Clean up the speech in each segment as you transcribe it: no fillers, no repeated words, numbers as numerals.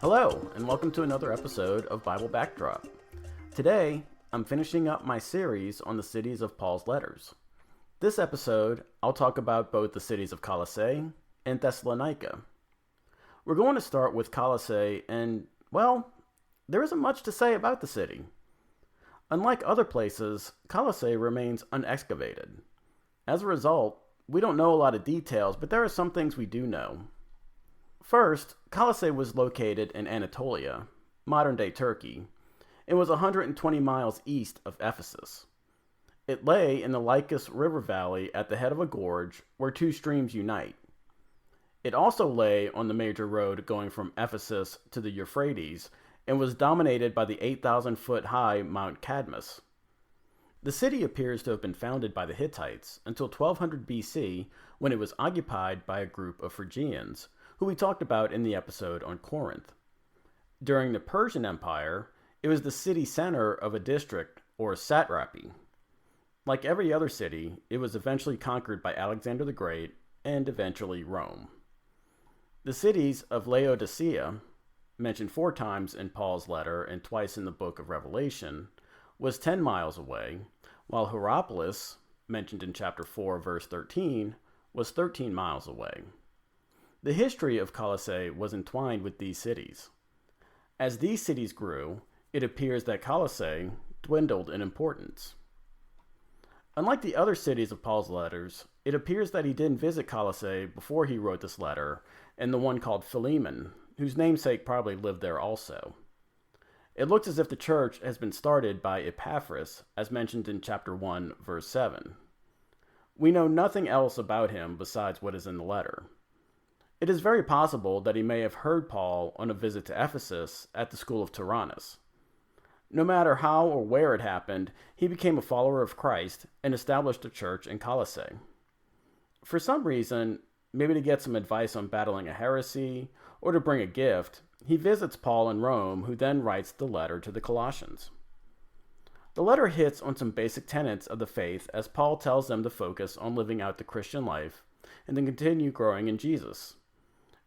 Hello, and welcome to another episode of Bible Backdrop. Today, I'm finishing up my series on the cities of Paul's letters. This episode, I'll talk about both the cities of Colossae and Thessalonica. We're going to start with Colossae, and, well, there isn't much to say about the city. Unlike other places, Colossae remains unexcavated. As a result, we don't know a lot of details, but there are some things we do know. First, Colossae was located in Anatolia, modern-day Turkey, and was 120 miles east of Ephesus. It lay in the Lycus River Valley at the head of a gorge where two streams unite. It also lay on the major road going from Ephesus to the Euphrates and was dominated by the 8,000-foot-high Mount Cadmus. The city appears to have been founded by the Hittites until 1200 BC, when it was occupied by a group of Phrygians, who we talked about in the episode on Corinth. During the Persian Empire, it was the city center of a district, or satrapy. Like every other city, it was eventually conquered by Alexander the Great, and eventually Rome. The cities of Laodicea, mentioned 4 times in Paul's letter and twice in the book of Revelation, was 10 miles away, while Hierapolis, mentioned in chapter 4, verse 13, was 13 miles away. The history of Colossae was entwined with these cities. As these cities grew, it appears that Colossae dwindled in importance. Unlike the other cities of Paul's letters, it appears that he didn't visit Colossae before he wrote this letter, and the one called Philemon, whose namesake probably lived there also. It looks as if the church has been started by Epaphras, as mentioned in chapter 1, verse 7. We know nothing else about him besides what is in the letter. It is very possible that he may have heard Paul on a visit to Ephesus at the school of Tyrannus. No matter how or where it happened, he became a follower of Christ and established a church in Colossae. For some reason, maybe to get some advice on battling a heresy or to bring a gift, he visits Paul in Rome, who then writes the letter to the Colossians. The letter hits on some basic tenets of the faith as Paul tells them to focus on living out the Christian life and then continue growing in Jesus.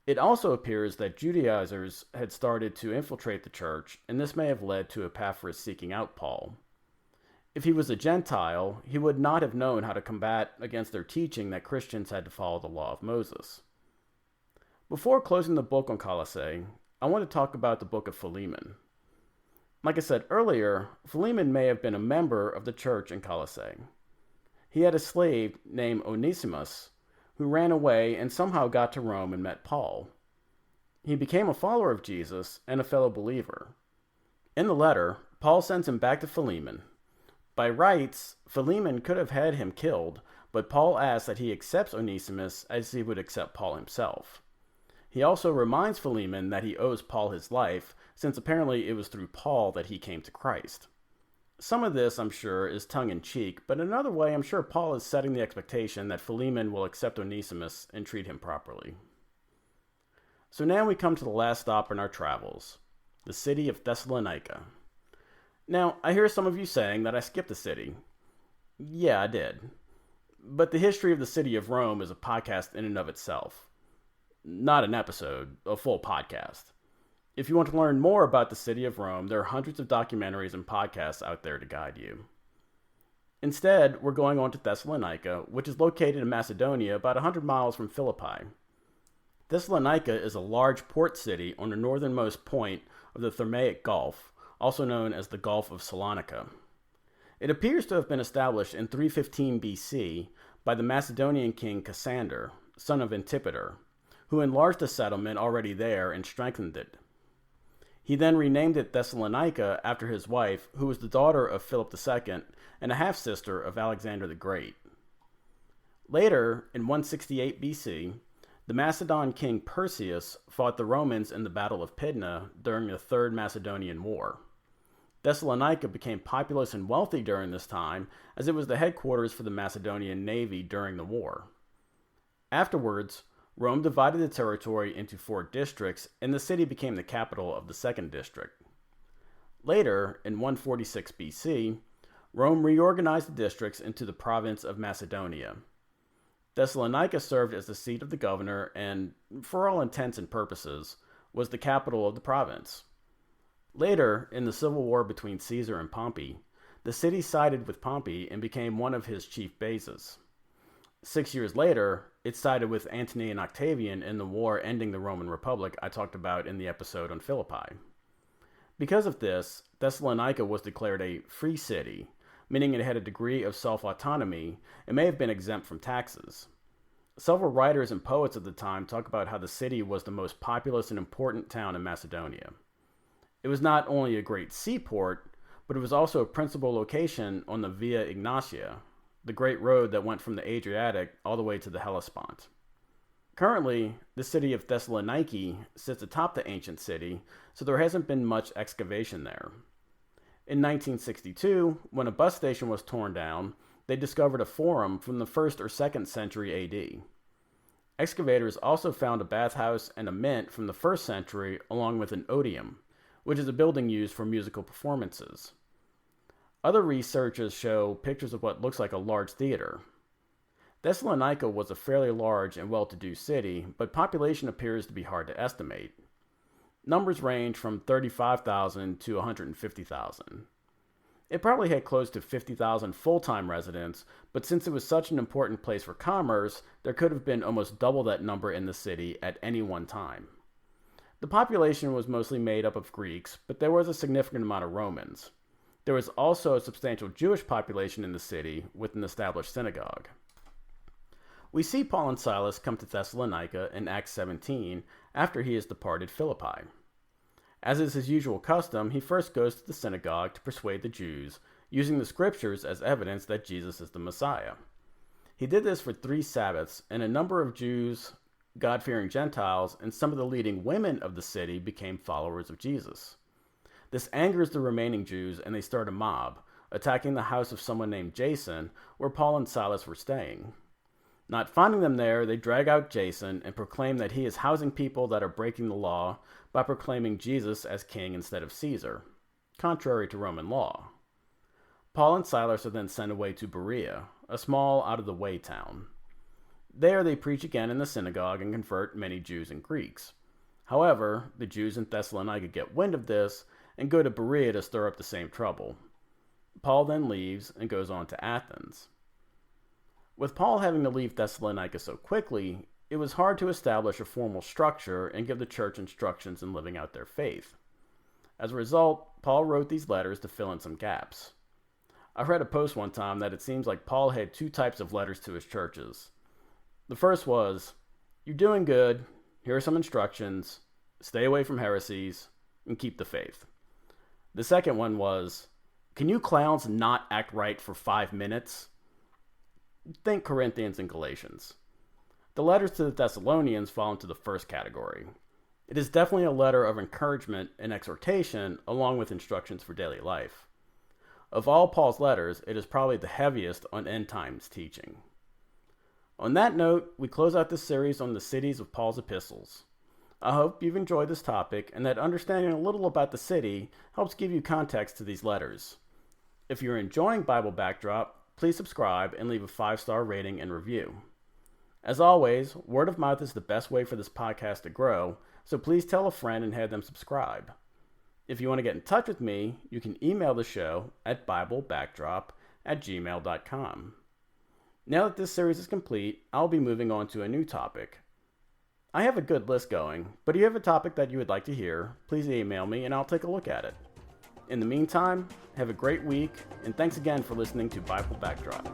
It also appears that Judaizers had started to infiltrate the church, and this may have led to Epaphras seeking out Paul. If he was a Gentile, he would not have known how to combat against their teaching that Christians had to follow the law of Moses. Before closing the book on Colossae, I want to talk about the book of Philemon. Like I said earlier, Philemon may have been a member of the church in Colossae. He had a slave named Onesimus, who ran away and somehow got to Rome and met Paul. He became a follower of Jesus and a fellow believer. In the letter, Paul sends him back to Philemon. By rights, Philemon could have had him killed, but Paul asks that he accepts Onesimus as he would accept Paul himself. He also reminds Philemon that he owes Paul his life, since apparently it was through Paul that he came to Christ. Some of this, I'm sure, is tongue-in-cheek, but in another way, I'm sure Paul is setting the expectation that Philemon will accept Onesimus and treat him properly. So now we come to the last stop in our travels, the city of Thessalonica. Now, I hear some of you saying that I skipped the city. Yeah, I did. But the history of the city of Rome is a podcast in and of itself. Not an episode, a full podcast. If you want to learn more about the city of Rome, there are hundreds of documentaries and podcasts out there to guide you. Instead, we're going on to Thessalonica, which is located in Macedonia about 100 miles from Philippi. Thessalonica is a large port city on the northernmost point of the Thermaic Gulf, also known as the Gulf of Salonika. It appears to have been established in 315 BC by the Macedonian king Cassander, son of Antipater, who enlarged the settlement already there and strengthened it. He then renamed it Thessalonica after his wife, who was the daughter of Philip II and a half-sister of Alexander the Great. Later, in 168 BC, the Macedon king Perseus fought the Romans in the Battle of Pydna during the Third Macedonian War. Thessalonica became populous and wealthy during this time, as it was the headquarters for the Macedonian navy during the war. Afterwards, Rome divided the territory into 4 districts, and the city became the capital of the 2nd district. Later, in 146 BC, Rome reorganized the districts into the province of Macedonia. Thessalonica served as the seat of the governor and, for all intents and purposes, was the capital of the province. Later, in the civil war between Caesar and Pompey, the city sided with Pompey and became one of his chief bases. 6 years later, it sided with Antony and Octavian in the war ending the Roman Republic I talked about in the episode on Philippi. Because of this, Thessalonica was declared a free city, meaning it had a degree of self-autonomy and may have been exempt from taxes. Several writers and poets of the time talk about how the city was the most populous and important town in Macedonia. It was not only a great seaport, but it was also a principal location on the Via Egnatia, the great road that went from the Adriatic all the way to the Hellespont. Currently, the city of Thessaloniki sits atop the ancient city, so there hasn't been much excavation there. In 1962, when a bus station was torn down, they discovered a forum from the 1st or 2nd century AD. Excavators also found a bathhouse and a mint from the 1st century, along with an odeum, which is a building used for musical performances. Other researches show pictures of what looks like a large theater. Thessalonica was a fairly large and well-to-do city, but population appears to be hard to estimate. Numbers range from 35,000 to 150,000. It probably had close to 50,000 full-time residents, but since it was such an important place for commerce, there could have been almost double that number in the city at any one time. The population was mostly made up of Greeks, but there was a significant amount of Romans. There was also a substantial Jewish population in the city, with an established synagogue. We see Paul and Silas come to Thessalonica in Acts 17 after he has departed Philippi. As is his usual custom, he first goes to the synagogue to persuade the Jews, using the scriptures as evidence that Jesus is the Messiah. He did this for 3 Sabbaths, and a number of Jews, God-fearing Gentiles, and some of the leading women of the city became followers of Jesus. This angers the remaining Jews, and they start a mob, attacking the house of someone named Jason, where Paul and Silas were staying. Not finding them there, they drag out Jason and proclaim that he is housing people that are breaking the law by proclaiming Jesus as king instead of Caesar, contrary to Roman law. Paul and Silas are then sent away to Berea, a small out-of-the-way town. There they preach again in the synagogue and convert many Jews and Greeks. However, the Jews in Thessalonica get wind of this and go to Berea to stir up the same trouble. Paul then leaves and goes on to Athens. With Paul having to leave Thessalonica so quickly, it was hard to establish a formal structure and give the church instructions in living out their faith. As a result, Paul wrote these letters to fill in some gaps. I read a post one time that it seems like Paul had 2 types of letters to his churches. The first was, "You're doing good, here are some instructions, stay away from heresies, and keep the faith." The second one was, "Can you clowns not act right for 5 minutes?" Think Corinthians and Galatians. The letters to the Thessalonians fall into the first category. It is definitely a letter of encouragement and exhortation, along with instructions for daily life. Of all Paul's letters, it is probably the heaviest on end times teaching. On that note, we close out this series on the cities of Paul's epistles. I hope you've enjoyed this topic and that understanding a little about the city helps give you context to these letters. If you're enjoying Bible Backdrop, please subscribe and leave a 5-star rating and review. As always, word of mouth is the best way for this podcast to grow, so please tell a friend and have them subscribe. If you want to get in touch with me, you can email the show at biblebackdrop@gmail.com. Now that this series is complete, I'll be moving on to a new topic. I have a good list going, but if you have a topic that you would like to hear, please email me and I'll take a look at it. In the meantime, have a great week, and thanks again for listening to Bible Backdrop.